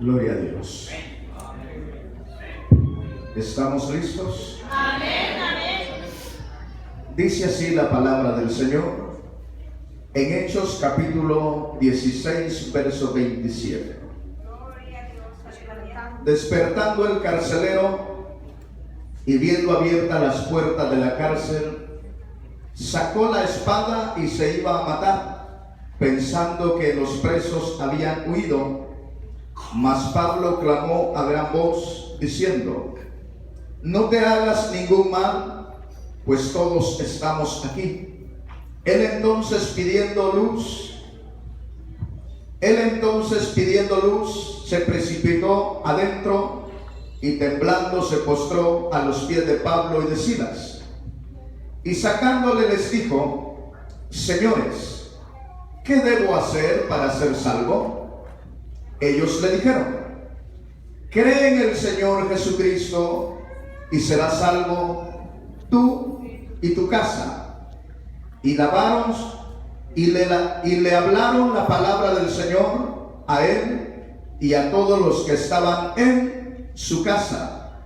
Gloria a Dios. ¿Estamos listos? Amén, amén. Dice así la palabra del Señor en Hechos capítulo 16, verso 27. Despertando el carcelero y viendo abiertas las puertas de la cárcel, sacó la espada y se iba a matar, pensando que los presos habían huido. Mas Pablo clamó a gran voz, diciendo: no te hagas ningún mal, pues todos estamos aquí. Él entonces pidiendo luz, se precipitó adentro y temblando se postró a los pies de Pablo y de Silas. Y sacándole les dijo: señores, ¿qué debo hacer para ser salvo? Ellos le dijeron: cree en el Señor Jesucristo y serás salvo tú y tu casa. Y lavaron y le hablaron la palabra del Señor a él y a todos los que estaban en su casa.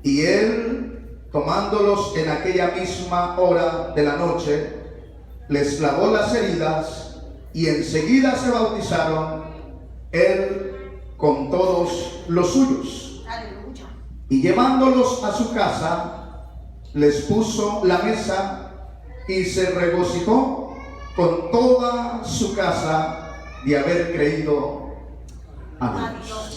Y él, tomándolos en aquella misma hora de la noche, les lavó las heridas y enseguida se bautizaron, él con todos los suyos. Aleluya. Y llevándolos a su casa, les puso la mesa y se regocijó con toda su casa de haber creído a Dios.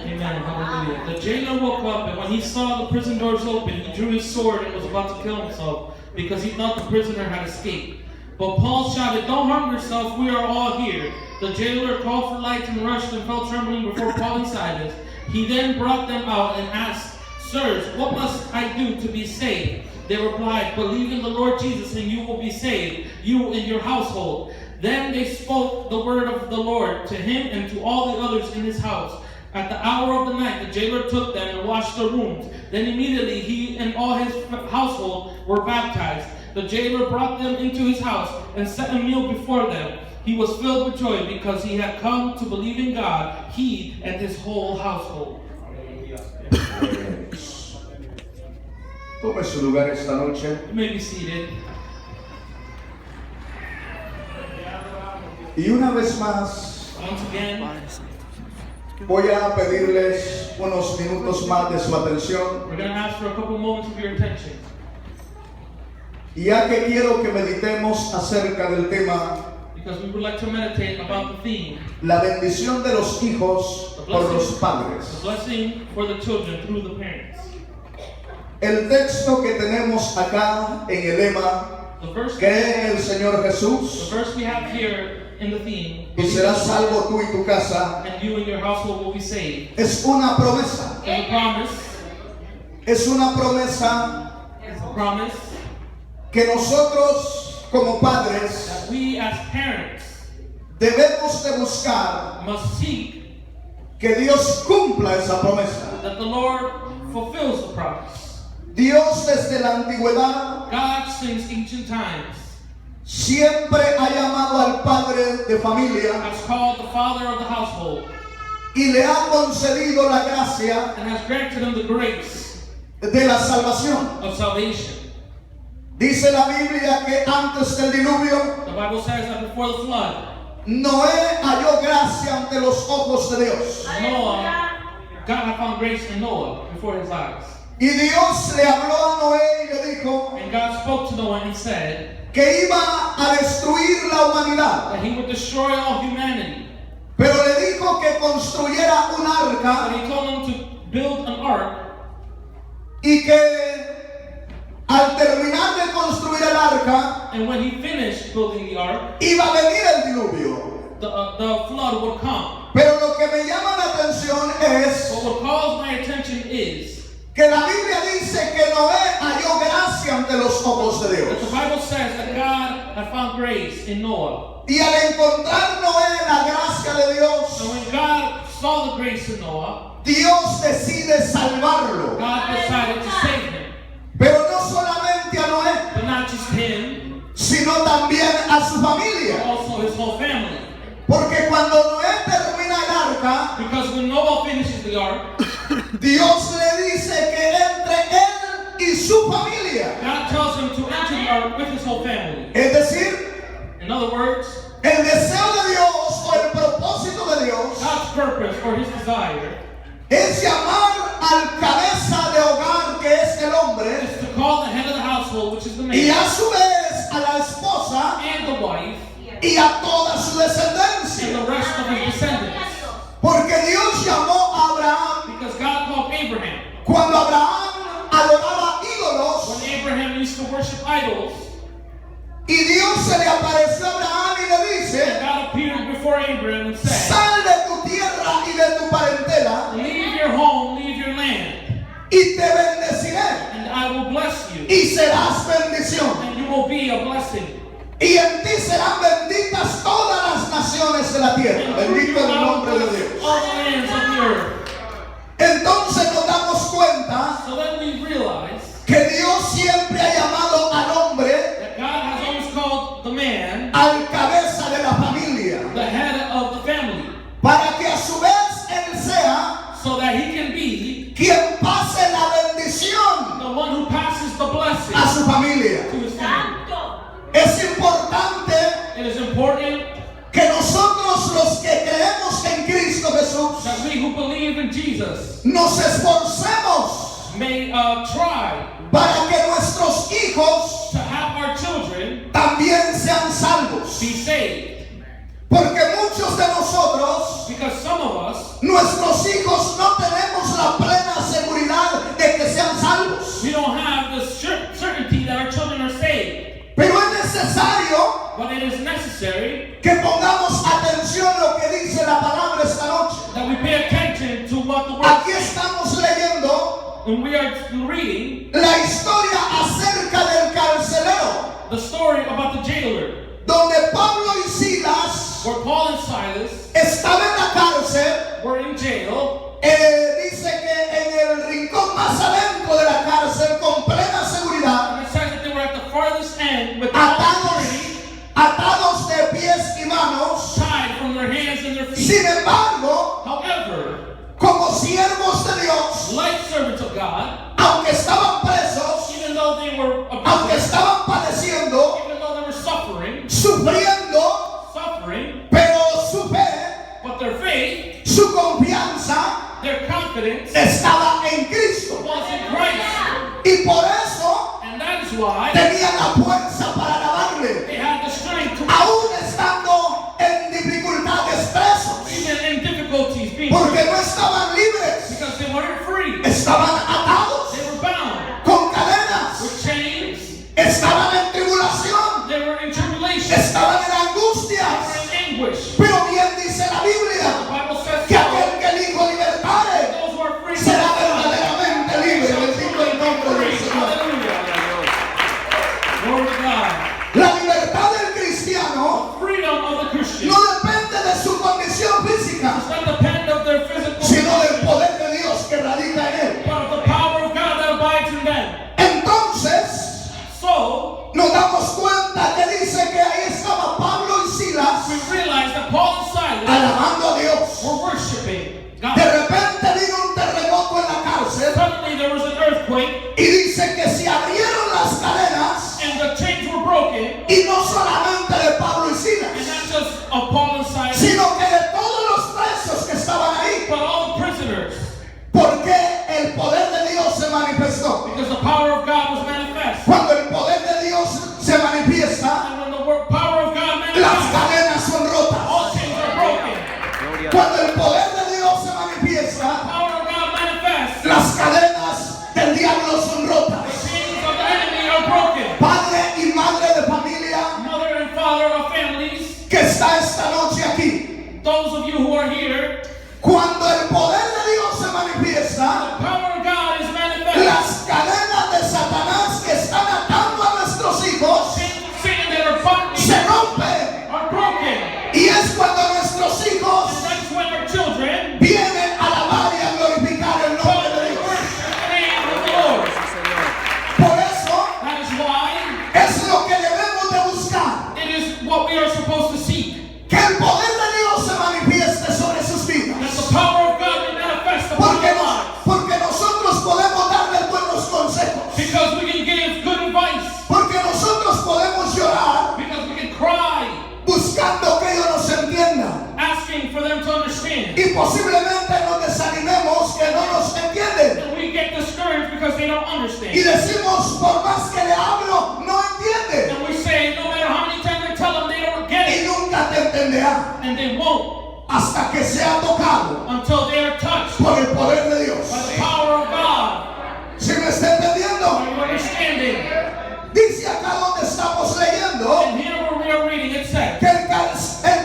Amen. Hallelujah. The jailer woke up, and when he saw the prison doors open, he drew his sword and was about to kill himself because he thought the prisoner had escaped. But Paul shouted, "Don't harm yourself, we are all here." The jailer called for lights and rushed and fell trembling before Paul and Silas. He then brought them out and asked, "Sirs, what must I do to be saved?" They replied, "Believe in the Lord Jesus and you will be saved, you and your household." Then they spoke the word of the Lord to him and to all the others in his house. At the hour of the night, the jailer took them and washed their wounds. Then immediately he and all his household were baptized. The jailer brought them into his house and set a meal before them. He was filled with joy because he had come to believe in God, he and his whole household. Tome su lugar esta noche. You may be seated. Y una vez más Once again, voy a pedirles unos minutos más de su atención, we're going to ask for a couple moments of your attention. y ya que quiero que meditemos acerca del tema Because we would like to meditate about the theme, la bendición de los hijos por los the padres. blessing for the children through the parents. El texto que tenemos acá en el lema, The verse, cree en el Señor the Jesús verse we have here in the theme, y serás salvo tú y tu casa, and you and your household will be saved, es una promesa. is a promise. Es una promesa It's a promise que nosotros como padres that we as parents debemos de buscar must seek que Dios cumpla esa promesa. that the Lord fulfills the promise. Dios desde la antigüedad God, since ancient times, siempre ha llamado al padre de familia has called the father of the household y le ha concedido la gracia and has granted him the grace de la salvación. of salvation. Dice la Biblia que antes del diluvio The Bible says that before the flood, Noé halló gracia ante los ojos de Dios. Noah, God had found grace in Noah before his eyes. Y Dios le habló a Noé y le dijo And God spoke to Noah and said que iba a destruir la humanidad. that he would destroy all humanity. Pero le dijo que construyera un But arca he told him to build an ark, y que al terminar de construir el arca and when he finished building the ark, iba a venir el diluvio. the flood would come. Pero lo que me llama la atención es But what calls my attention is que la Biblia dice que Noé halló gracia ante los ojos de that the Dios. Bible says that God had found grace in Noah. Y al encontrar Noé la gracia de So Dios, when God saw the grace in Noah, Dios decide salvarlo. God decided to save him. Pero no solamente a Noé, But not just him, sino también a su but familia. also his whole family. Porque cuando Noé termina el arca, arca, Because when Noah finishes the ark, Dios le dice que entre él y su familia. God tells him to enter the ark with his whole family. Es decir, In other words, el deseo de Dios o el propósito de Dios God's purpose or his desire es llamar al cabeza de hogar que es el hombre is to call the head of the household, which is the y man, a su vez a la esposa and the wife, y a toda su and descendencia. the rest of his descendants. Porque Dios llamó a Abraham Because God called Abraham. cuando Abraham adoraba ídolos When Abraham used to worship idols, y Dios se le apareció a Abraham y le dice: God appeared before Abraham and said, sal de tu tierra y de tu parentela leave your home, leave your land, y te bendeciré and I will bless you, y serás bendición. and you will be a blessing. Y en ti serán benditas todas las naciones de la tierra. And through Bendito you el I will nombre de bless Dios. all the lands of the earth. Entonces nos damos cuenta So then we realize que Dios siempre ha llamado al hombre that God has always called the man al cabeza de la familia, the head of the family, para que a su vez él sea so that he can be quien pase la bendición the one who passes the blessing a su familia. to his family. Es importante It is important que nosotros los que creemos en Cristo Jesús that we who believe in Jesus nos esforcemos may try para que nuestros hijos to have our children también sean salvos. be saved. Porque muchos de nosotros, Because some of us, nuestros hijos no tenemos la plena seguridad de que sean salvos. we don't have the certainty that our children are saved. Pero es necesario But it is necessary que pongamos atención a lo que dice la palabra esta noche. that we pay attention to what the word Aquí says. estamos leyendo And we are reading la historia acerca del carcelero, the story about the jailer, donde Pablo y Silas where Paul and Silas estaban en la cárcel. were in jail. Dice que en el rincón más adentro de la cárcel, con plena seguridad, And it says that they were at the farthest end with all security, atados de pies y manos. tied from their hands and their feet. Sin embargo, However, como siervos de Dios, like servants of God, aunque estaban presos, even though they were aunque abused, estaban padeciendo, even though they were suffering, sufriendo, pero su fe, but their faith, su confianza their confidence estaba en Cristo. was in Christ. Y por eso And that is why tenían la fuerza para alabarle, they had the strength to, aún estando en dificultades presos, even in difficulties, being porque no estaban libres, because they weren't free. estaban atados They were bound con cadenas, with chains. estaban en tribulación, They were in tribulation. estaban en They were angustias. in anguish. Pero bien dice la The Biblia Bible says que so. aquel que el Hijo libertare Those who are free será verdaderamente libre. Bendito el nombre del Señor. Hallelujah. Glory to God. La libertad del cristiano Freedom of the Christian no depende de su condición física, does not depend on their physical sino del condition, poder de Dios que radica en él. but of the power of God that abides in them. Entonces, So, nos damos cuenta que dice que ahí estaba Pablo y Silas we realize that Paul and Silas alabando a Dios. were worshiping De God. repente vino un terremoto en la cárcel Suddenly there was an earthquake, y dice que se abrieron las cadenas, and the chains were broken, y no solamente de Pablo y and Silas, not just of Paul and Silas, sino que de todos los presos que estaban ahí, but all the prisoners, porque el poder de Dios se manifestó. because the power of God was manifest. Cuando el poder de Dios se manifiesta, And when the power of God las manifests, cadenas son rotas. all chains are broken. Cuando el poder de Dios se manifiesta, The power of God manifests, las cadenas del diablo son rotas. the chains of the enemy are broken. Padre y madre de familia Mother and father of families, que está esta noche aquí, those of you who are here, cuando el poder de Dios se the manifiesta, power of God is manifest. las cadenas de Satanás posiblemente nos desanimemos que no nos entienden. And we get discouraged because they don't Y understand. decimos, por más que le hablo, no entiende. And we say, no matter how many times I tell them, they don't get Y it. nunca te entenderá And they won't hasta que sea tocado until they are touched por el poder de Dios. by the power of God. ¿Sí me está entendiendo? Are you understanding? Dice acá donde estamos leyendo And here where we are reading, it said que el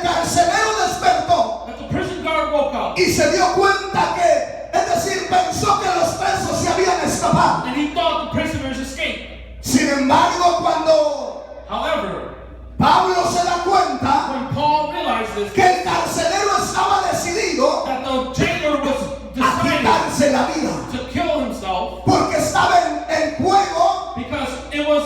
carcelero despertó that the prison guard woke up. y se dio cuenta que, es decir, pensó que los presos se habían escapado. And he thought the prisoners escaped. Sin embargo, cuando However, Pablo se da cuenta when Paul realized this, que el carcelero estaba decidido that the jailer was a deciding quitarse la vida, to kill himself porque estaba en juego because it was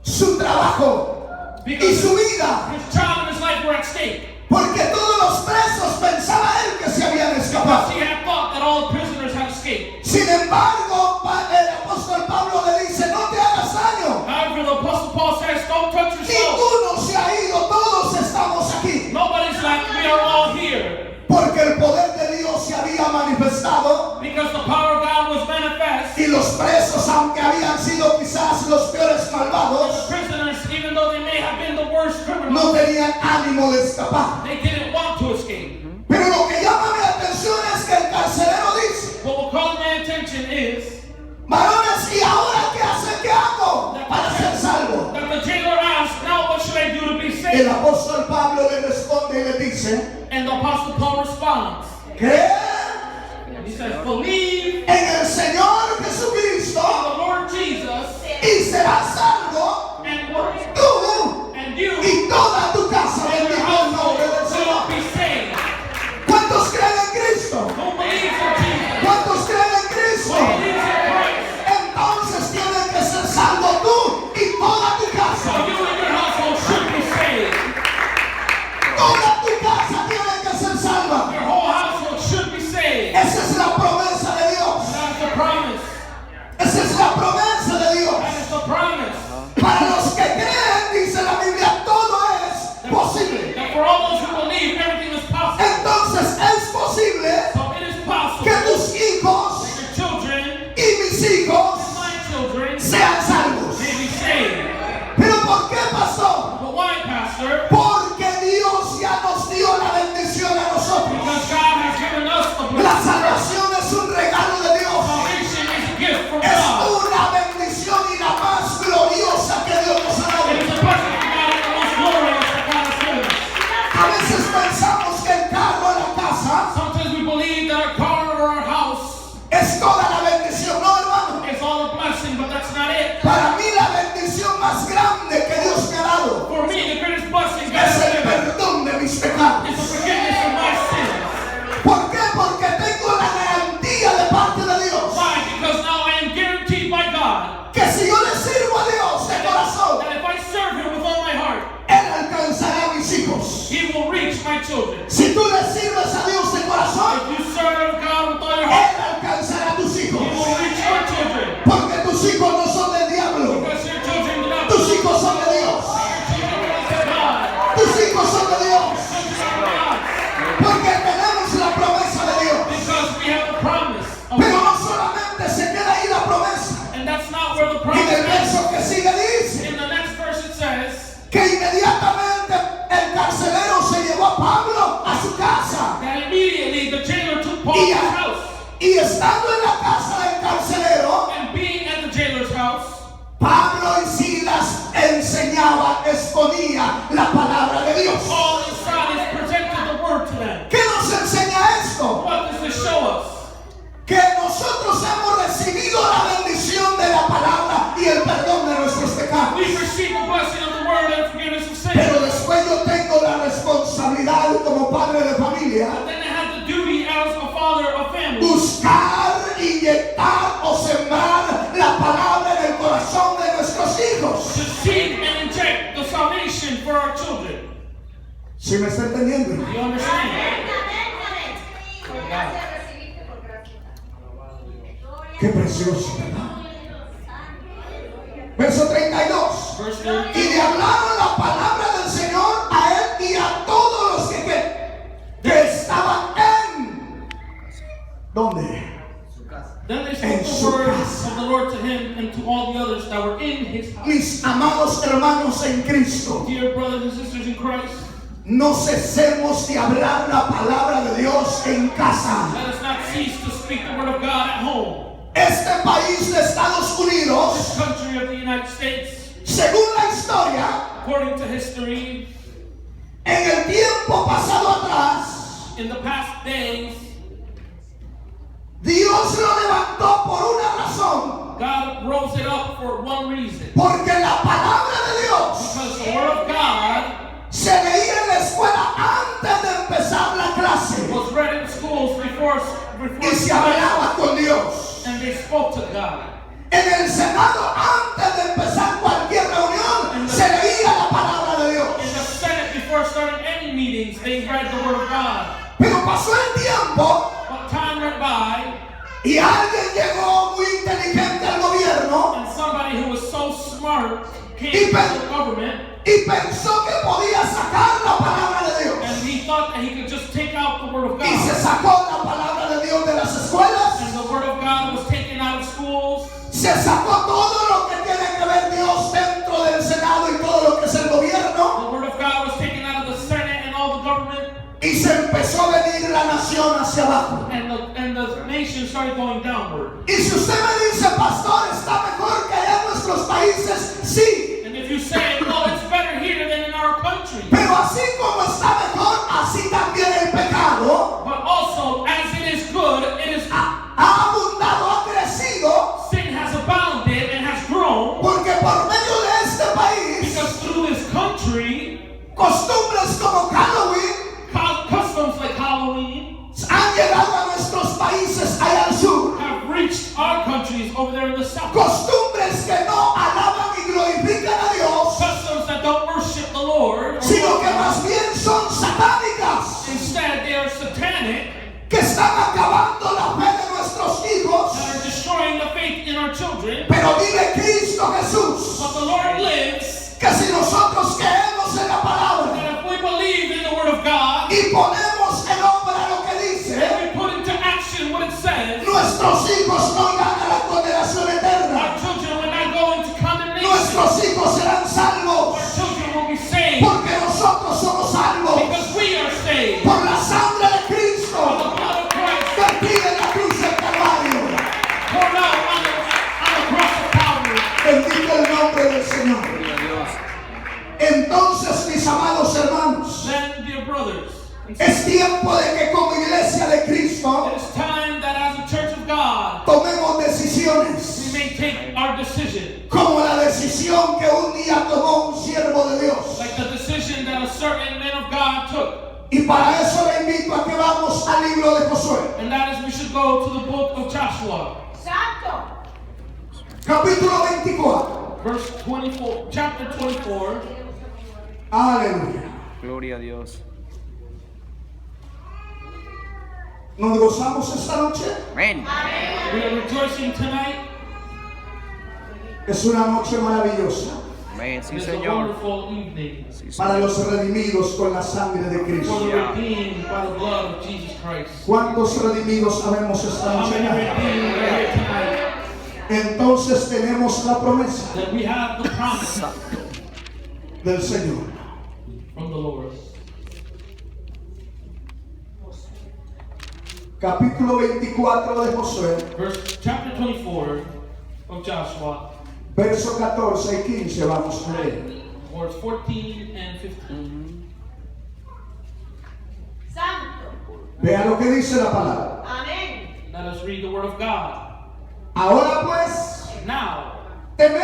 su trabajo y because su vida, his child and his life were at stake. porque todos los presos pensaba él que se habían Because escapado. he had thought that all the prisoners had escaped. Sin embargo, el apóstol Pablo le dice, no te hagas daño, However, the apostle Paul says, don't touch yourself. ninguno se ha ido, todos estamos aquí, Nobody's left. We are all here. porque el poder de Dios se había manifestado Because the power of God was manifest. y los presos, aunque habían sido quizás los peores The malvados, prisoners, even though they may have been the worst criminals, no tenían ánimo de escapar. they didn't want to escape. Pero lo que llama mi atención es que el carcelero dice, What will call my attention is varones, ¿y ahora qué hace? ¿Qué hago para ser salvo? that the jailer asked, now what should I do to be El saved? apóstol Pablo le responde y le dice, And the apostle Paul responds. cree He says, believe en el Señor in Jesucristo the Lord Jesus y serás salvo and what? tú And you y toda tu casa. and your Bendito el nombre del household Señor. will be saved. ¿Cuántos creen en Cristo? Who believes in Jesus? ¿Cuántos creen en Cristo? Who believes in Christ? Entonces tienes que ser salvo tú y toda tu So casa. you and your household should be saved. Toda tu casa tiene que ser salva. Your whole household should be saved. Esa es la promesa de Dios. That's the promise. Esa es la promesa de Dios. That is the promise. Para los que creen, dice la Biblia, todo es posible. That for all those who believe, everything is possible. Entonces es posible So it is possible que tus hijos that your children, y mis hijos my children, sean salvos. may be saved. ¿Pero por qué, pastor? But why, Pastor? Porque Dios ya nos dio la bendición a nosotros. Because God has given us the La blessing. salvación es un regalo de Dios. Salvation is a gift from Es God. una bendición y la más gloriosa que Dios nos ha It dado. is a blessing from God and the most glorious that God has given us. A veces pensamos que el carro en la casa Sometimes we believe that our car or our house es toda la bendición. No, hermano. is all a blessing, but that's not it. Para mí la bendición más grande que Dios me ha dado For me, the greatest blessing God es has el given perdón de mis pecados. is the forgiveness of my sins. ¿Por qué? Porque tengo la garantía de parte de Dios Why? Because now I am guaranteed by God que si yo le sirvo a Dios de corazón, that if I serve Him with all my heart, Él alcanzará a mis hijos. He will reach my children. Si tú le sirves a Dios de corazón, If you serve God with all your heart, Él alcanzará a tus He hijos. will reach your children. Porque tus hijos no son del diablo, Because your children do not tus hijos son de Dios. Your children belong to God. Tus hijos son de Dios. Children are God. Porque tenemos la promesa de Dios. Because we have the promise of Pero no God. solamente se queda ahí la promesa. And that's not where the En promise el is. verso que sigue dice In the next verse it says que inmediatamente el carcelero se llevó a Pablo a su casa. that immediately the jailer took Paul Y, to his house. y estando en la casa del carcelero, And being at the jailer's house, Pablo y Silas enseñaban, exponía la palabra de Dios. Paul and Silas presented the word to them. ¿Qué nos enseña esto? What does this show us? Que nosotros hemos recibido la bendición de la palabra y el perdón de nuestros pecados. We've received the blessing of the word and forgiveness of sin. Pero después yo tengo la responsabilidad como padre de familia But then I have the duty as a father of family buscar, inyectar o sembrar la palabra en el corazón de nuestros hijos. to seek and inject the salvation for our children. ¿Sí me está entendiendo? Do you understand? Qué precioso, ¿verdad? Verso 32. Verse Y 30. le hablaron la palabra del Señor a él y a todos los que estaban en to all the others that were in his house. Mis amados hermanos en Cristo, Dear brothers and sisters in Christ, no cesemos de hablar la palabra de Dios en casa. let us not cease to speak the word of God at home. Este país de Estados Unidos, This country of the United States, según la historia, according to history, en el tiempo pasado atrás, in the past days, Dios lo levantó por una razón, God rose it up for one reason. porque la palabra de Dios Because the word of God se leía en la escuela antes de empezar la clase was read in schools before y se hablaba con Dios. and they spoke to God. En el Senado, antes de empezar cualquier reunión, se leía la palabra de In Dios. the Senate, before starting any meetings, they read the word of God. Pero pasó el tiempo But time went by, y alguien llegó muy inteligente al gobierno and somebody who was so smart came Y to pe- the government, y pensó que podía sacar la palabra de Dios. and he thought that he could just take out the word of Y se God. sacó la palabra de Dios de las escuelas. And the word of God was taken out of schools. Se sacó todo lo que tiene que ver Dios dentro del Senado y todo lo que es el gobierno. The word of God was taken out of the Senate and all the government, Y se empezó a venir la nación hacia abajo. and the nation started going downward. Y si usted me dice, pastor, está mejor que allá en nuestros países, sí. And if you say, no, it's better here than in our country, Pero así como está mejor, así también el pecado but also as it is good, it is ha abundado, ha crecido, sin has abounded and has grown, porque por medio de este país, because through this country, costumbres como Halloween customs like Halloween han llegado a nuestros países allá al sur. have reached our countries over there in the south. Costumbres que no alaban y glorifican a Dios, Customs that don't worship the Lord, or sino que más bien son satánicas, instead they are satanic, que están acabando la fe de nuestros hijos. that are destroying the faith in our children. Pero vive Cristo Jesús, But the Lord lives, que si nosotros creemos en la palabra and if we believe in the Word of God, y ponemos en obra lo que dice, and we put into action what it says, nuestros hijos no irán a la condenación our eterna. children will not go into condemnation. Nuestros hijos serán Our salvos, children will be saved porque nosotros somos salvos because we are saved por la sangre de by the Cristo, blood of Christ vertida en la cruz del Calvario. poured out on the cross of Calvary. Bendito el nombre del Señor. Entonces, mis amados hermanos, Then, dear brothers, es tiempo de que como iglesia de Cristo it is time that as a church of God, tomemos we decisiones, may take our decision, como la decisión que un día tomó un siervo de Dios. like the decision that a certain man of God took. Y para eso le invito a que vamos al libro de Josué, And that is, we should go to the book of Joshua, Santo. capítulo 24. verse 24, chapter 24. Aleluya. Gloria a Dios. ¿Nos gozamos esta noche? Amén. We are rejoicing tonight. Es una noche maravillosa Amén. Sí, It's a Señor. wonderful evening Sí, para Señor. los redimidos con la sangre de for Cristo. the redeemed by the blood of Jesus Christ. ¿Cuántos redimidos sabemos esta How noche? many redeemed are here tonight? Entonces tenemos la promesa That we have the promise del Señor. from the Lord. Capítulo 24 de Josué, Chapter 24 of Joshua, verso 14 y 15 vamos a leer. verse 14 and 15. Santo. Vea lo que dice la palabra. Amén. Let us read the word of God. Ahora pues, Now, temed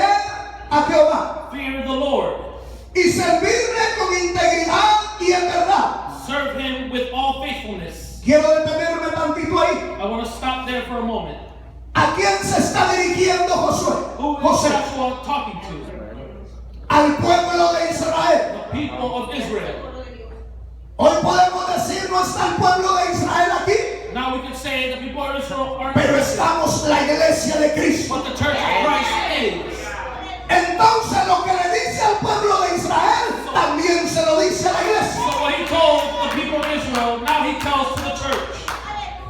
a Jehová fear the Lord. y servirle con integridad y en verdad. Serve him with all faithfulness. Quiero detenerme tantito ahí. I want to stop there for a moment. ¿A quién se está dirigiendo Josué? Who is José, Joshua talking to? al pueblo de Israel. The people of Israel. Hoy podemos decir, no está el pueblo de Israel aquí, Now we can say the people of Israel are pero estamos la iglesia de Cristo. what the church of Christ is. Entonces lo que le dice al pueblo de Israel, también se lo dice a la iglesia. So what he told the people of Israel, now he tells to the church.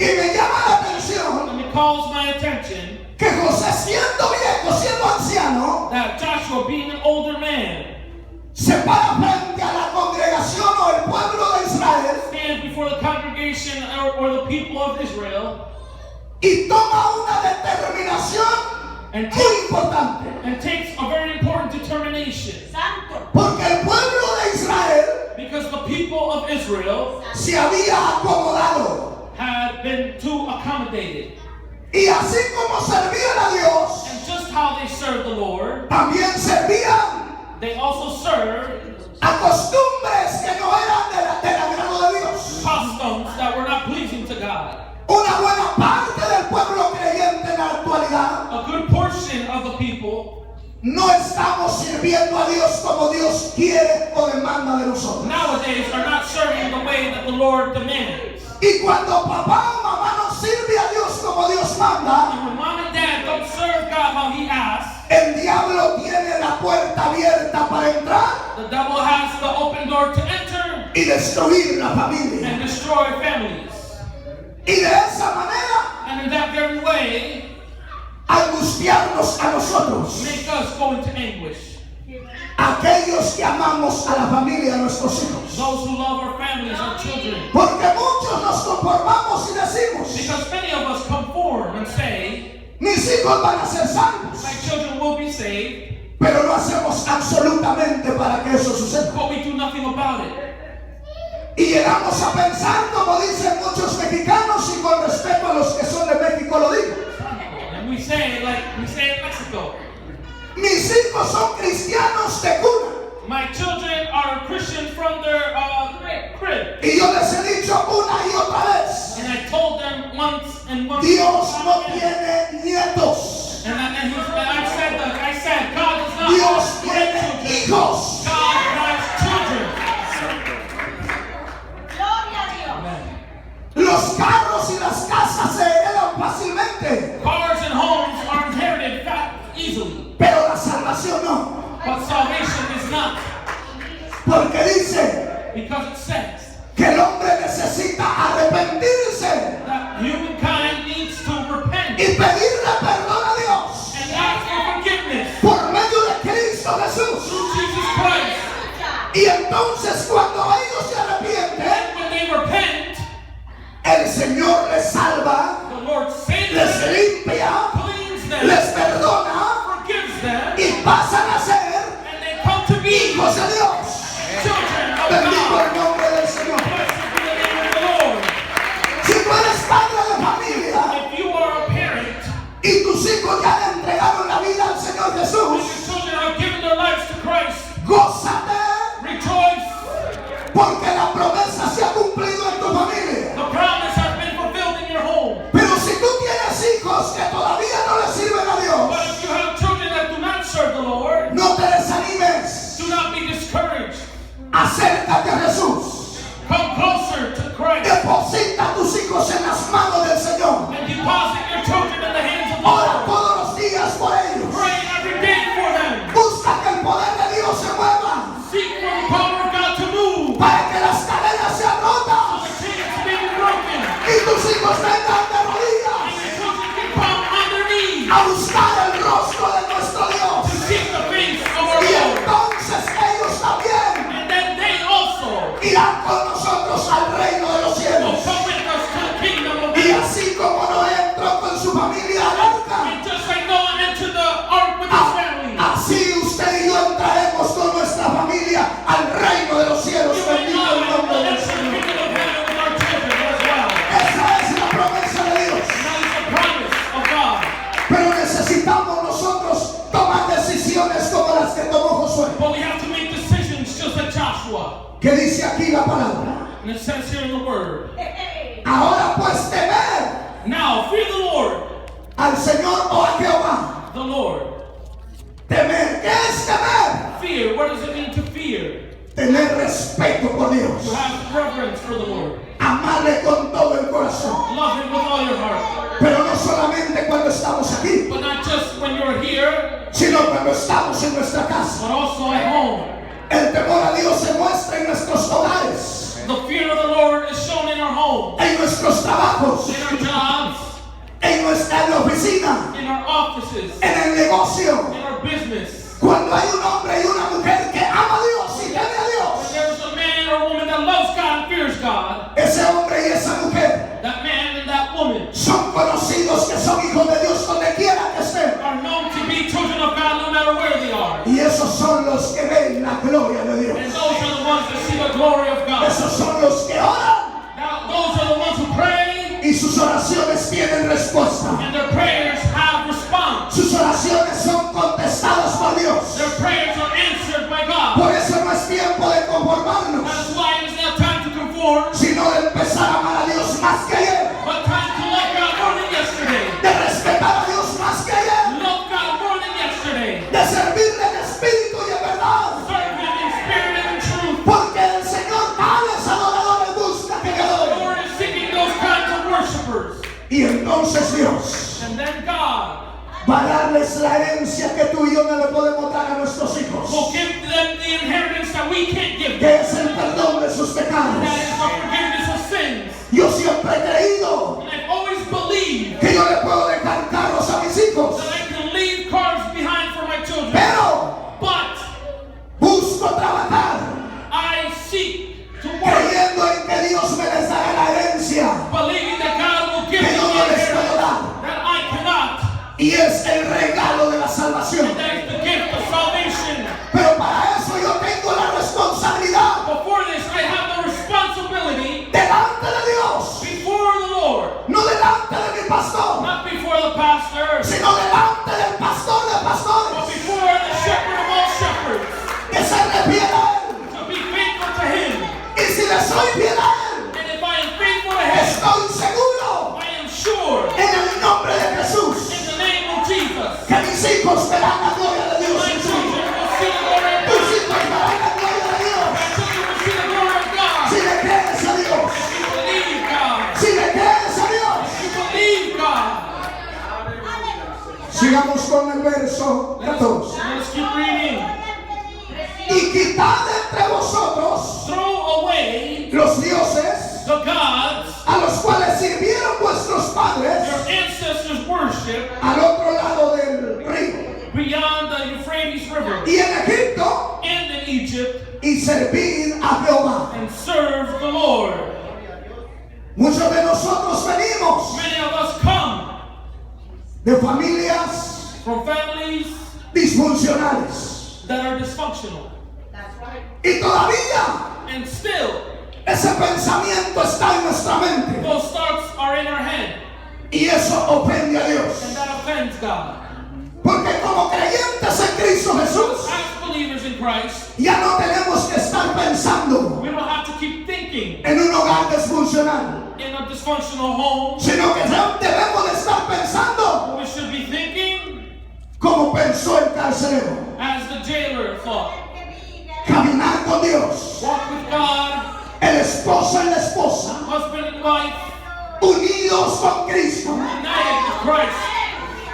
Y me llama la atención And it calls my attention que José siendo viejo, siendo anciano, that Joshua, being an older man, se para frente a la congregación o el pueblo de Israel stands before the congregation or the people of Israel y toma una determinación and muy importante. takes a very important determination. Santo. Porque el pueblo de Israel Because the people of Israel se había acomodado. had been too accommodated. Y así como servían a Dios, And just how they served the Lord, también servían they also served a costumbres que no eran del agrado de Dios. customs that were not pleasing to God. Una buena parte del pueblo creyente en la actualidad A good portion of the people no estamos sirviendo a Dios como Dios quiere o demanda de nosotros. nowadays are not serving the way that the Lord demands. Y cuando papá o mamá no sirve a Dios como Dios manda, And when mom and dad don't serve God how He asks, el diablo tiene la puerta abierta para entrar the devil has the open door to enter y destruir la familia. and destroy families. Y de esa manera And in that very way, angustiarnos a nosotros, make us go into anguish. aquellos que amamos a la familia de nuestros hijos. Those who love our families, our children. Porque muchos nos conformamos y decimos, Because many of us conform and say, mis hijos van a ser salvos, my children will be saved, pero no hacemos absolutamente para que eso suceda. but we do nothing about it. Y llegamos a pensar, como dicen muchos mexicanos, y con respeto a los que son de México lo digo, And we say, like we say in Mexico, mis hijos son cristianos de cuna. my children are Christians from their crib. Y yo les he dicho una y otra vez, And I told them once and once Dios no again. tiene nietos, I said, God does not Dios have tiene grandchildren. hijos. God has children. Gloria a Dios. Amen. Los carros y las casas se heredan fácilmente, Cars and homes are inherited easily, pero la salvación no. but salvation is not. Porque dice Because it says que el hombre necesita arrepentirse that humankind needs to repent y pedirle perdón a Dios and ask for forgiveness por medio de Cristo Jesús. through Jesus Christ. Y entonces cuando ellos se arrepienten, And when they repent, el Señor les salva, the Lord saves les them, limpia, cleans them, les perdona forgives them, y pasan a ser and they come to be hijos de Dios. children of Bendigo God. el nombre del Señor. Blessed be the name of the Lord. Si tú eres padre de familia If you are a parent y tus hijos ya le entregaron la vida al Señor and Jesús, your children have given their lives to Christ, gózate rejoice. porque la promesa se ha cumplido en tu familia. The promise has been fulfilled in your home. Pero si tú tienes hijos que todavía no le sirven a But Dios, if you have children that do not serve the Lord, no te desanimes. do not be discouraged. Acércate a Jesús. Come closer to Christ Deposita a tus hijos en las manos del Señor. and deposit your children in the hands of the Ora Lord. todos los días por ellos. Pray every day for them. Busca que el poder de Dios se mueva Seek for the power of God to move. para que las cadenas sean So rotas the chains may be broken. y tus hijos vengan de And rodillas your children can come on their knees a buscar el rostro de nuestro Dios. to seek the face of our Y Lord. entonces ellos también And then they also irán con nosotros al reino de los will cielos. come with us to the kingdom of Y God. así como Noé entró con su familia al arca, And just like Noah entered the ark with his family, así usted y yo entraremos con nuestra familia al reino de los cielos. you and Bendito I el will nombre del enter the Señor. kingdom of heaven with our children as well. Esa es la promesa de Dios. And that is the promise of God. Pero necesitamos nosotros tomar decisiones como las que tomó Josué. But we have to make decisions just like Joshua. ¿Qué dice aquí la palabra? And it says here in the word, Ahora pues temer now fear the Lord, al Señor o a Jehová. the Lord. Temer, ¿qué es temer? Fear, what does it mean to fear? Tener respeto por Dios. To have reverence for the Lord. Amarle con todo el corazón. Love Him with all your heart. Pero no solamente cuando estamos aquí, But not just when you're here, sino cuando estamos en nuestra casa. but also at home. El temor a Dios se muestra en nuestros hogares, The fear of the Lord is shown in our homes, en nuestros trabajos, in our jobs, en nuestra oficina, in our offices, en el negocio. in our business. Cuando hay un hombre y una mujer que ama a Dios y teme a When Dios, there's a man or a woman that loves God and fears God, ese hombre y esa mujer that man and that woman son conocidos que son hijos de Dios donde quiera que estén. are known to be children of God no matter where they are. Y esos son los que ven la gloria de And Dios. those are the ones that see the glory of God. Esos son los que oran Now, those are the ones who pray, y sus oraciones tienen respuesta. and their prayers have response. Sus oraciones son contestadas por Dios. Their prayers are answered by God. Por eso no es tiempo de conformarnos, That's why it's not time to conform, sino de empezar a amar a Dios más que ayer, but time to love God more than yesterday. de respetar a Dios más que ayer, Love God more than yesterday. de servirle en espíritu y en verdad. Serve Him in spirit and in truth. Porque el Señor tales adoradores busca que le The adoren. Lord is seeking those kinds of worshipers. Y entonces Dios And then God va a darles la herencia que tú y yo no le podemos dar a nuestros hijos, will give them the inheritance that we can't give them. que es el perdón de sus pecados. That is the forgiveness of sins. Yo siempre he creído And I've always believed que yo le puedo dejar carros a mis hijos, that I can leave cars behind for my children. pero But busco trabajar I seek to work, creyendo en que Dios me les dará la herencia believing that God will give que me yo the no les puedo inheritance dar. that I cannot. Y es el regalo de la salvación. And that is the gift of salvation. Pero para eso yo tengo la responsabilidad Before this, I have the responsibility delante de Dios, before the Lord, no delante de mi pastor, not before the pastor, sino delante del pastor de but pastores, before the shepherd of all shepherds, que se refiere a él. to be faithful to Him. Y si le soy fiel a él, And if I am faithful to Him, estoy seguro I am sure, en el nombre de Jesús in the name of Jesus, que mis hijos verán la gloria de Dios my en su children vida. will see the glory of Tus God. hijos verán la gloria de Dios. My children will see the glory of God. Si le crees a Dios, You believe God. si le crees a Dios. You believe God. Sigamos con el verso 14. Let's keep reading. Y quitad entre vosotros Throw away los dioses the gods a los cuales sirvieron vuestros padres your ancestors worship al otro lado del río beyond the Euphrates River y en Egipto, and in Egypt, y servid a Jehová. and serve the Lord. Muchos de nosotros venimos Many of us come de familias from families disfuncionales that are dysfunctional, That's right. y todavía and still ese pensamiento está en nuestra mente those thoughts are in our head, y eso ofende a and Dios, that offends God. porque como creyentes en Cristo Jesús As believers in Christ, ya no tenemos que estar pensando we don't have to keep thinking en un hogar disfuncional, in a dysfunctional home. sino que debemos de estar pensando We should be thinking como pensó el carcelero, as the jailer thought. caminar con Dios, Walk with God, el esposo y la esposa, husband and wife, unidos con Cristo, united with Christ,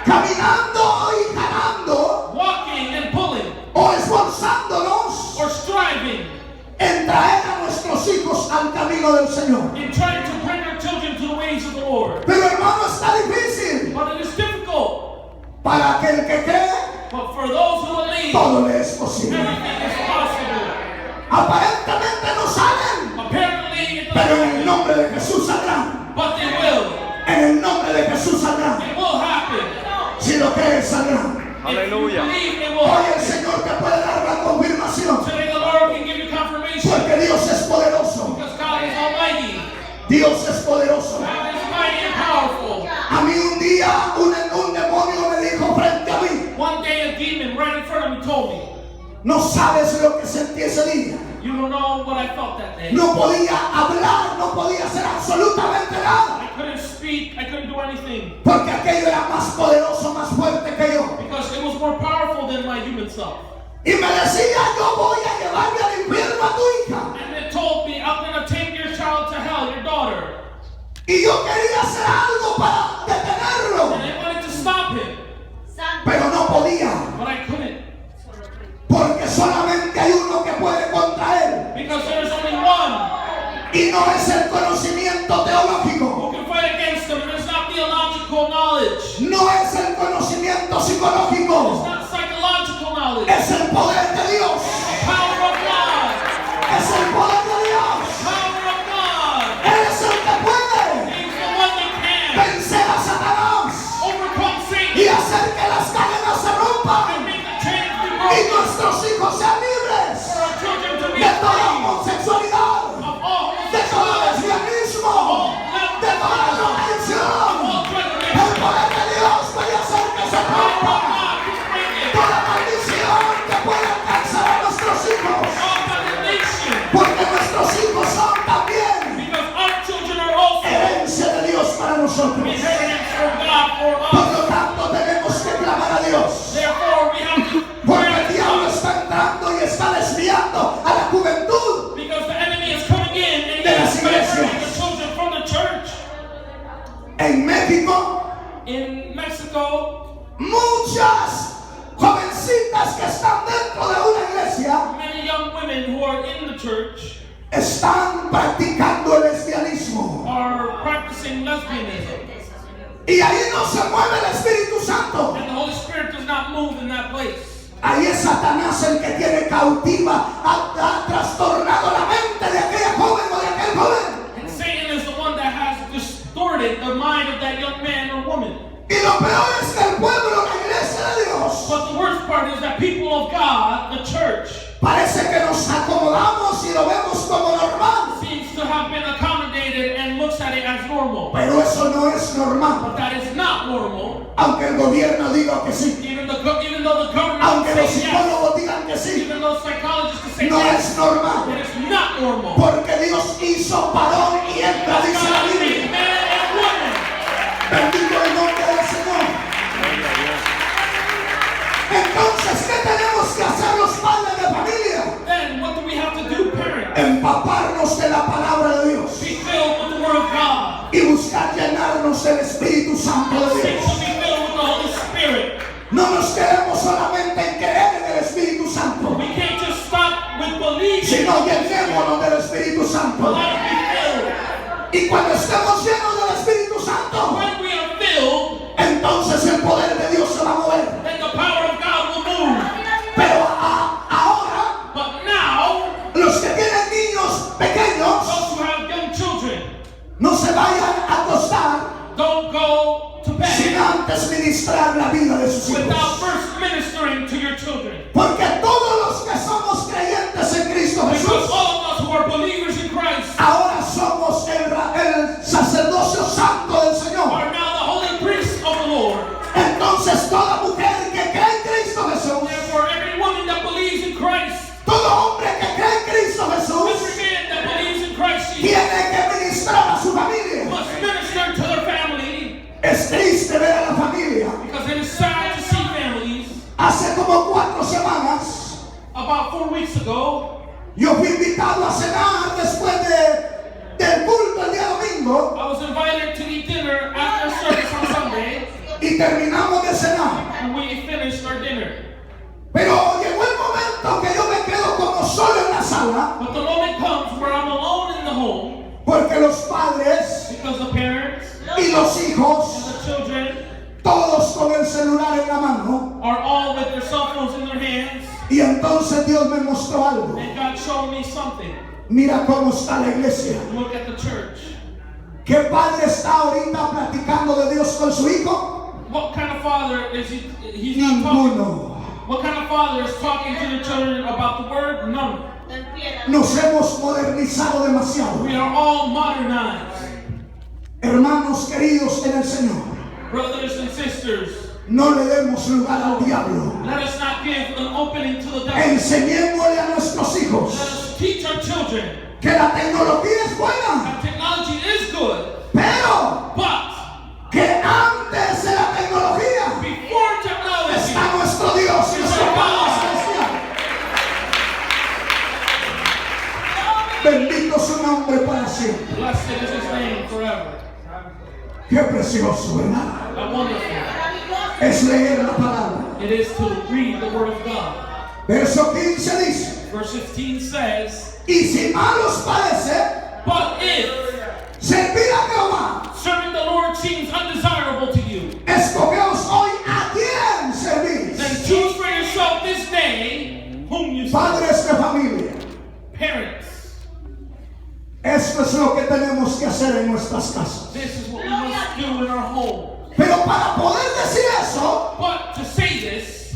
caminando y ganando walking and pulling, o esforzándonos or striving en traer a nuestros hijos al camino del Señor. in trying to bring our children to the ways of the Lord. Pero hermano, está difícil. But it is difficult. Para aquel que cree, But for those who believe, todo le es posible. everything is possible. Aparentemente no salen, Apparently, it pero en doesn't, el nombre de Jesús saldrán. but they will. En el nombre de Jesús saldrán. It will happen. Si lo crees, saldrán. Aleluya. If you believe, it will Hoy happen. el Señor te puede dar la confirmación, Today the Lord can give you confirmation porque Dios es poderoso. because God is almighty. Dios es poderoso. God is mighty and powerful. A mí un día un demonio me dijo frente a mí, One day a demon right in front of me told me, no sabes lo que sentí ese día. you don't know what I felt that day. No podía hablar, no podía hacer absolutamente nada, I couldn't speak, I couldn't do anything porque aquello era más poderoso, más fuerte que yo. because it was more powerful than my human self. Y me decía, yo voy a llevarme al infierno a tu hija. And it told me, I'm going to take your child to hell, your daughter. Y yo quería hacer algo para detenerlo, And I wanted to stop him, pero no podía, but I couldn't porque solamente hay uno que puede contra él, because there's only one y no es el conocimiento teológico, who can fight against him. And it's not theological psychological knowledge. no es el conocimiento It's psicológico, not psychological knowledge. es el poder de Dios, Power of God. es el poder de Dios. Power of God. Él es el que puede He's the one that can vencer a Satanás overcome Satan y hacer que las cadenas se and rompan make the chains be y broken. nuestros hijos sean libres For our children to be de toda free homosexualidad, of all de todo homosexuality, lesbianismo, de toda of drogadicción. all drug El addiction. poder de Dios puede hacer que se Power of rompa God can break it. toda maldición que pueda alcanzar a nuestros hijos, All condemnation. porque nuestros hijos son también Because our children are also herencia de Dios para nosotros. inheritance from God for Por us. lo tanto, tenemos que clamar a Dios, Therefore, we have to porque pray el to diablo God. está entrando y está desviando a la juventud. Because the enemy is coming in and he De las is separating iglesias. the children from the church. En México, In Mexico, muchas jovencitas que están dentro de una iglesia many young women who are in the church están practicando el lesbianismo. are practicing lesbianism. Y ahí no se mueve el Espíritu Santo. And the Holy Spirit does not move in that place. Ahí es Satanás el que tiene cautiva, ha trastornado la mente de aquella joven o de aquel joven. And Satan is the one that has distorted the mind of that young man or woman. Y lo peor es que el pueblo, la iglesia de Dios, But the worst part is that people of God, the church, parece que nos acomodamos y lo vemos como normal. seems to have been accommodated and looks at it as normal. Pero eso no es normal. But that is not normal. Aunque el gobierno diga que sí. Even though the government Aunque los says yes, psicólogos digan que sí. even though psychologists say No yes, es normal. it is not normal. Porque Dios hizo varón y hembra, Because dice la God made Biblia. man and woman. Bendito el nombre del Señor. Entonces, ¿qué tenemos que hacer los padres de familia? Then what do we have to do, parents? Empaparnos de la palabra de Dios Be filled with the Word of God. y buscar llenarnos del Espíritu Santo de Seek Dios. to be filled with the Holy Spirit. No nos quedemos solamente en creer en el Espíritu Santo, We can't just stop with believing. sino llenémonos del Espíritu But Santo. let us be filled. Y cuando estemos llenos del Espíritu Santo, When we are filled, entonces el poder de Dios se va a mover. then the power of God will move. Pero ahora, But now, los que tienen niños pequeños, those who have young children, no se vayan a acostar don't go to sin bed antes ministrar la vida de sus without hijos. first ministering to your children. Porque todos los que somos creyentes en Cristo Because Jesús, all of us who are believers in Christ ahora somos el sacerdocio santo del Señor. are now the holy priests of the Lord. Entonces toda mujer que cree en Cristo Jesús, Therefore, every woman that believes in Christ, todo hombre que cree en Cristo Jesús, every man that believes in Christ Jesus tiene que ministrar a su familia. must minister to their family. Es triste ver a la familia. Because it is sad to see families. Hace como 4 semanas, About 4 weeks ago, yo fui invitado a cenar después del culto el día domingo I was invited to eat dinner after service on Sunday, y terminamos de cenar. and we finished our dinner. Pero llegó el momento que yo me quedo como solo en la sala But the moment comes where I'm alone in the home porque los padres because the parents y los and hijos, the children todos con el celular en la mano. are all with their cell phones in their hands, Y entonces Dios me mostró algo. and God showed me something. Mira cómo está la iglesia. Look at the church. ¿Qué padre está ahorita platicando de Dios con su hijo? What kind of father is he? He's not talking. Ninguno. What kind of father is talking to the children about the word? None. Nos hemos modernizado demasiado. We are all modernized. Hermanos queridos en el Señor, Brothers and sisters, no le demos lugar al diablo. let us not give an opening to the devil. Enseñémosle a nuestros Let hijos us teach our children que la tecnología es buena, that technology is good, pero but que antes de la tecnología before technology, está nuestro Dios y nuestro Padre Celestial. Bendito su nombre para siempre. blessed is his name forever. Qué precioso, ¿verdad? How wonderful Es leer la palabra. it is to read the word of God. Verso 15 dice, Verse 15 says, y si mal os parece but if servir a Jehová serving the Lord seems undesirable to you, Padres de familia, Parents, esto es lo que tenemos que hacer en nuestras casas. this is what we must do in our home. Pero para poder decir eso, But to say this,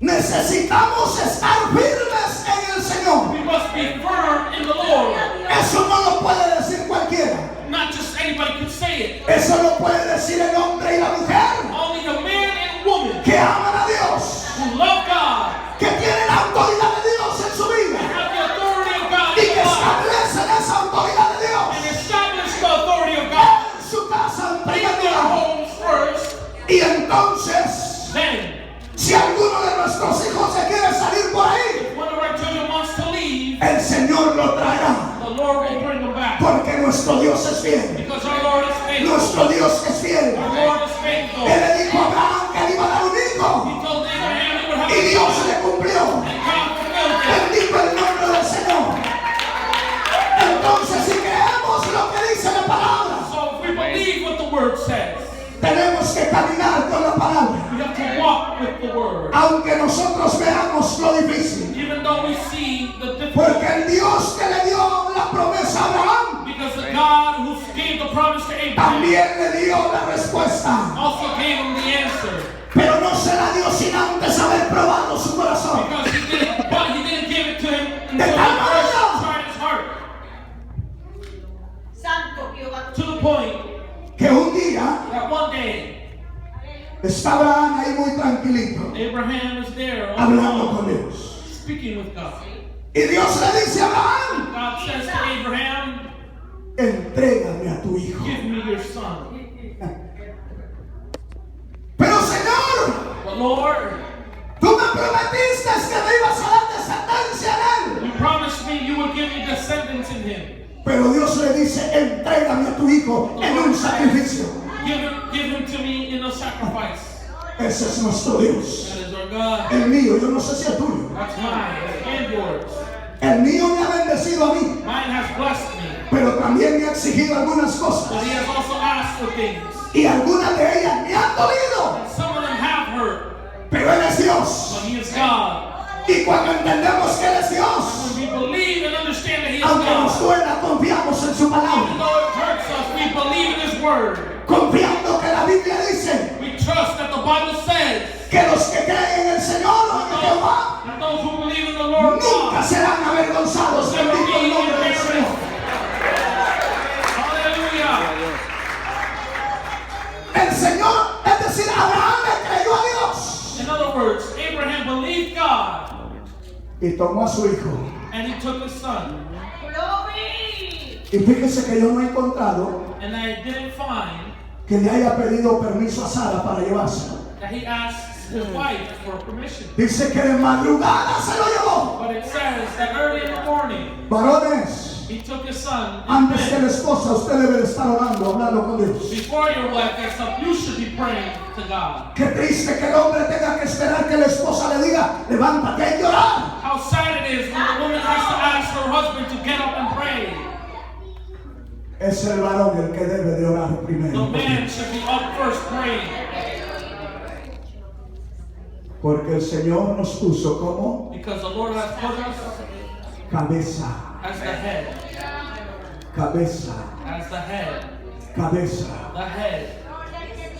necesitamos estar firmes en el Señor. we must be firm in the Lord. Eso no lo puede decir cualquiera. Not just anybody can say it. Eso lo puede decir el hombre y la mujer Only the man and woman que aman a Dios, who love God, que tienen la autoridad de Dios en su vida have the authority of God y in que their life, establecen esa autoridad de Dios and establish the authority of God en su casa en in primer their lugar. homes first. Y entonces, Then, si alguno de nuestros hijos se quiere salir por ahí, one of our children wants to leave, el Señor lo traerá, the Lord will bring them back. porque nuestro Dios es fiel. Because our Lord is faithful. Nuestro Dios es fiel. Our Lord is faithful. Él le dijo a Abraham que le iba a dar un hijo He told Abraham he would have y a Dios son, le cumplió. and God fulfilled it. Bendito el nombre del Señor. Entonces, si creemos lo que dice la palabra, So if we believe what the Word says, tenemos que caminar con la palabra. we have to walk with the Word. Aunque nosotros veamos lo difícil. Even though we see the Porque difficulty, el Dios que le dio la promesa a Abraham because the God who gave the promise to Abraham también le dio la respuesta. also gave him the answer. Pero no se la dio sin antes haber probado su corazón. Because he didn't give it to him De until tal he first manera tried his heart. Santo Jehová. To the point que un día that one day, está Abraham ahí muy tranquilito, Abraham is there on hablando the con phone, Dios. speaking with God. Y Dios le dice a Abraham, God says to Abraham, entrégame a tu hijo. give me your son. Pero Señor, But Lord, tú me prometiste que me ibas a dar descendencia en él. you promised me you would give me descendants in him. Pero Dios le dice, entrégame a tu hijo en un sacrificio. Give him to me in a sacrifice. Ese es nuestro Dios. That is our God. El mío, yo no sé si el tuyo. That's mine and yours. El mío me ha bendecido a mí, Mine has blessed me. pero también me ha exigido algunas But cosas. he has also asked for things. Y algunas de ellas me han dolido. Some of them have hurt. Pero Él es Dios. But he is God. Y cuando entendemos que Él es Dios, When we believe and understand that he is aunque nos God, duela, confiamos en su even palabra. though it hurts us, we believe in his word. Confiando que la Biblia dice We trust that the Bible says que los que creen en el Señor o en Jehová that those who believe in the Lord nunca God serán avergonzados. never Bendito el be nombre del embarrassed. Señor. Hallelujah. El Señor, es decir, Abraham le creyó a Dios In other words, Abraham believed God y tomó a su hijo. and he took his son. Glory. Y fíjese que yo no he encontrado And I didn't find que le haya pedido permiso a Sara para llevárselo. that he asked his wife for permission. Dice que de madrugada se lo llevó. But it says that early in the morning, Varones, he took his son. in antes que bed. la esposa, usted debe de estar orando, hablando con Dios. Before your wife gets up, you should be praying to God. Qué triste que el hombre tenga que esperar que la esposa le diga, levántate, hay que orar. How sad it is when the woman has to ask her husband to get up and pray. Es el varón el que debe de orar The primero. man should be up first praying. Porque el Señor nos puso como Because the Lord has put us cabeza, as the head. cabeza, As the head. cabeza. The head.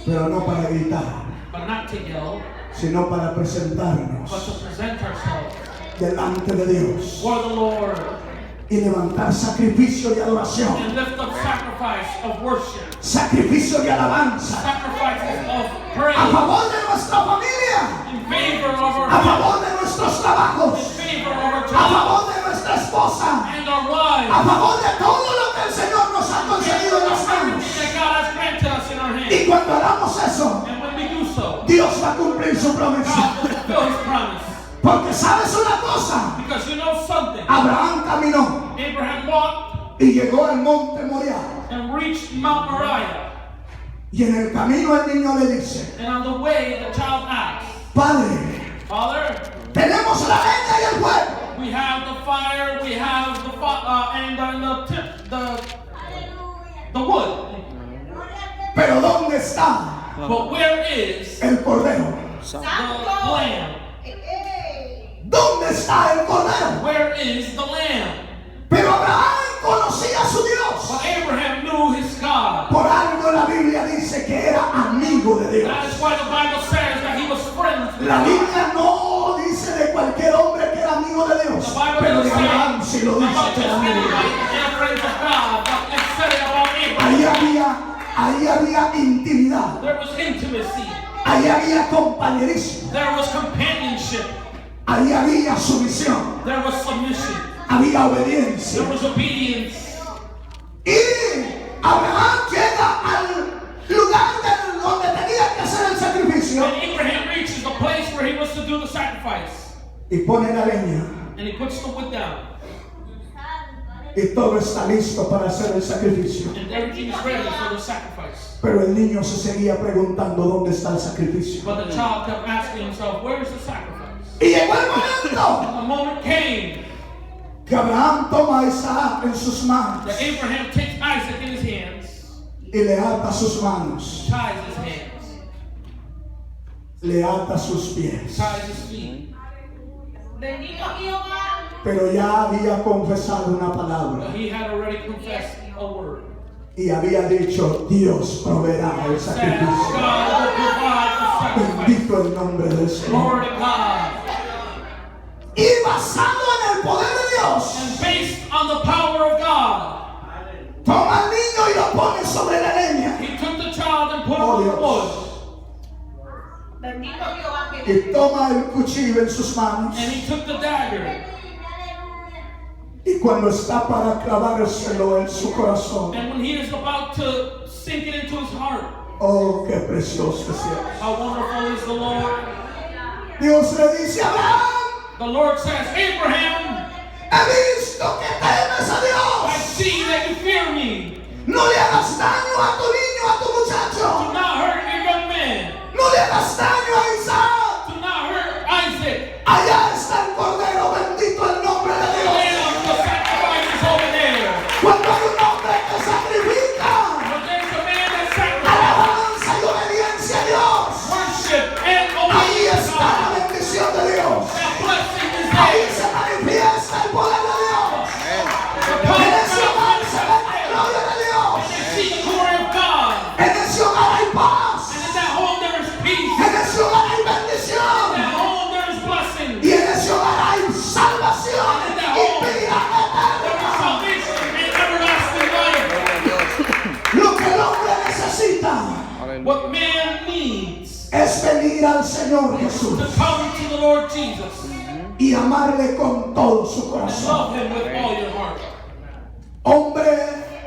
Pero no para gritar, But not to yell, sino para but presentarnos to present ourselves delante de Dios for the Lord y levantar sacrificio de adoración, and lift up sacrifice of worship, sacrificio de alabanza sacrifices of a praise favor de nuestra familia, in favor of a our family, favor de nuestros trabajos, in favor of our a job favor de nuestra esposa, and our a wives, favor de todo lo que el Señor nos ha concedido en las manos. that God has granted us in our Y hands. cuando hagamos eso, And when we do so, Dios va a cumplir su promesa. God will fulfill his promise. Porque sabes una cosa, Because you know something. Abraham caminó Abraham walked y llegó al monte Moriah. and reached Mount Moriah. Y en el camino el niño le dice, And on the way, the child asked, Padre, Father, tenemos la leña y el fuego, we have the fire, we have the the wood. pero ¿dónde está But where is el cordero? the lamb? ¿Dónde está el cordero? is the Lamb. Pero Abraham conocía a su Dios. But Abraham knew his God. Por algo la Biblia dice que era amigo de Dios. That is why the Bible says that he was friends with La God. Biblia no dice de cualquier hombre que era amigo de Dios, The Bible pero de doesn't say Abraham sí lo dice about que just era amigo de anybody Dios. that are friends of God, but it said it about Abraham. Ahí había intimidad, There was intimacy. ahí había compañerismo, There was companionship. ahí había sumisión, There was submission. había obediencia. There was obedience. Y Abraham llega al lugar donde tenía que hacer el sacrificio When Abraham reaches the place where he was to do the sacrifice, y pone la leña and he puts the wood down, y todo está listo para hacer el sacrificio. and everything is ready for the sacrifice. Pero el niño se seguía preguntando dónde está el sacrificio. But the child kept asking himself, where is the sacrifice? Y llegó el momento A moment came que Abraham toma a Isaac en sus manos that Abraham takes Isaac in his hands, y le ata sus manos, ties his hands, le ata sus pies. ties his feet. Bendito Jehová. Pero ya había confesado una palabra But he had already confessed a word. y había dicho: Dios proveerá el Said, sacrificio. God will provide the sacrifice. Bendito el nombre del Señor. Glory to God. Y basado en el poder de Dios, And based on the power of God, toma al niño y lo pone sobre la leña he took the child and put him Oh, on the Dios. wood. Bendito Jehová que y toma el cuchillo en sus manos. And he took the dagger. Y cuando está para clavárselo en su corazón, And when he is about to sink it into his heart, oh, qué precioso es Dios. how wonderful is the Lord. Dios le dice a Abraham: The Lord says, Abraham, he visto que temes a I Dios. see that you fear me. No le hagas daño a tu niño, a tu Do muchacho. not hurt your young man. No le hagas daño a Isaac. Do not hurt Isaac. Allá está el cordero, bendito el nombre de Dios. Lamb, the sacrifice is over there. Cuando hay un hombre que sacrifica But there's a man that sacrifices alabanza y obediencia a Dios, worship and ahí obedience. está la bendición de Dios. That blessing is Ahí there. se manifiesta el poder de Dios. The En power of ese hogar se ve God. la gloria de Dios. They see the glory of God. En ese hogar hay paz. And in that home there is peace. En ese hogar hay In that bendición. home there is blessing. Y en ese hogar hay salvación y vida There is eterna. salvation and everlasting life. Lo que el hombre necesita What man needs es venir al Señor to Jesús come to the Lord Jesus y amarle con todo su and corazón. love Him with all your heart. Hombre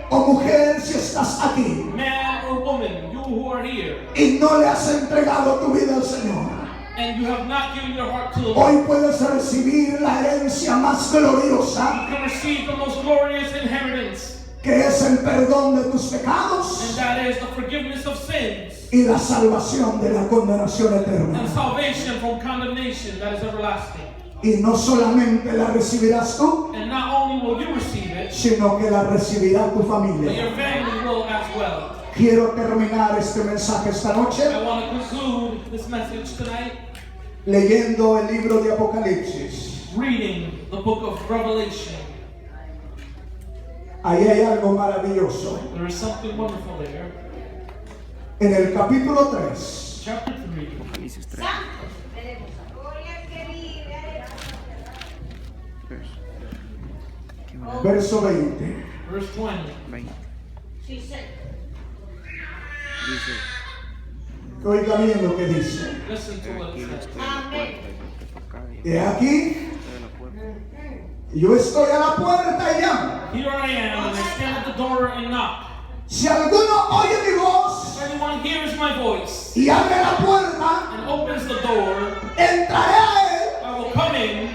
o mujer, si estás aquí Man or woman, you who are here, y no le has entregado tu vida al Señor, and you have not given your heart to the Lord, hoy puedes recibir la herencia más gloriosa, you can receive the most glorious inheritance, que es el perdón de tus pecados and that is the forgiveness of sins y la salvación de la condenación and eterna. salvation from condemnation that is everlasting. Y no solamente la recibirás tú, And not only will you receive it, sino que la recibirá tu but familia. your family will as well. Quiero terminar este mensaje esta noche I want to conclude this message tonight leyendo el libro de Apocalipsis. reading the book of Revelation. Ahí hay algo maravilloso. There is something wonderful there. En el capítulo 3, Chapter 3, santo. Gloria que vive. verso 20. verse 20. Sí, Señor. Dice, Oiga bien lo que dice. Listen to what aquí it yo says. estoy en la puerta y toco acá y He aquí, estoy en la puerta. yo estoy a la puerta y llamo. Here I am, and I stand at the door and knock. Si alguno oye mi voz If anyone hears my voice y abre la puerta, and opens the door, entraré a él I will come in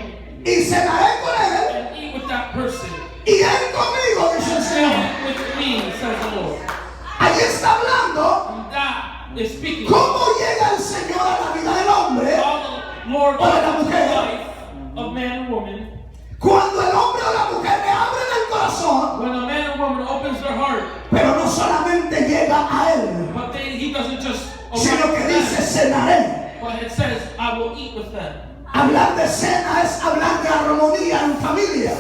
y cenaré con él and eat with that person. y él conmigo, dice el Señor. And with me, says the Lord. Ahí está hablando And that is speaking. cómo llega el Señor a la vida del hombre How the Lord Hola, comes to the mujer. life of man and woman. cuando el hombre o la mujer le abren el corazón, When a man and woman opens their heart, pero no solamente llega a él, but he doesn't just sino arrive que to dice them, cenaré. but it says, I will eat with them. Hablar de cena es hablar de armonía en familia.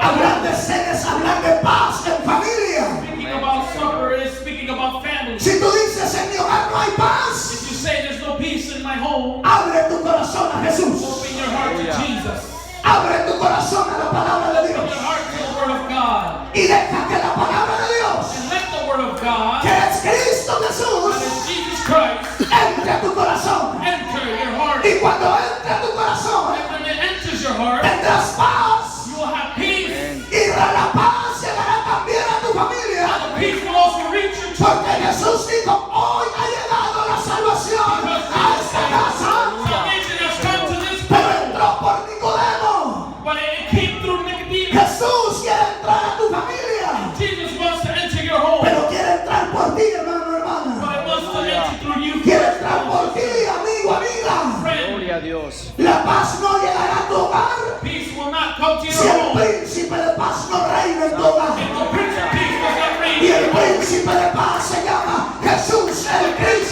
about Hablar de cena es hablar de paz en familia. speaking about supper is speaking about family. Si tú dices en mi hogar no hay paz, If you say there's no peace in my home, abre tu corazón a Jesús. open your heart to Jesus. Abre tu corazón a la palabra de Open Dios. your heart to the Word of God. Y deja que la palabra de Dios, And let the Word of God, que es Cristo that Jesús, is Jesus Christ, entre a tu corazón. enter your heart. Y cuando entre a tu corazón, And when it enters your heart, tendrás paz. you will have peace. Y la paz llegará también a tu familia. The peace will also reach your church. Porque Jesús dijo, hoy ha llegado la salvación a esta casa. Salvation has come to this Pero place. entró por Nicodemo. But it came through Nicodemus. Jesús quiere entrar a tu familia. Jesus wants to enter your home. Pero quiere entrar por ti, hermano, But hermana. it wants to enter through you. Quiere entrar por ti, amigo, amiga. Friend, Gloria a Dios. La paz no llegará a tu hogar peace will not come to si your el home. príncipe de paz no reina en tu hogar. If the Prince of Peace does not reign Y in el your home, príncipe de paz se llama Jesús el Cristo.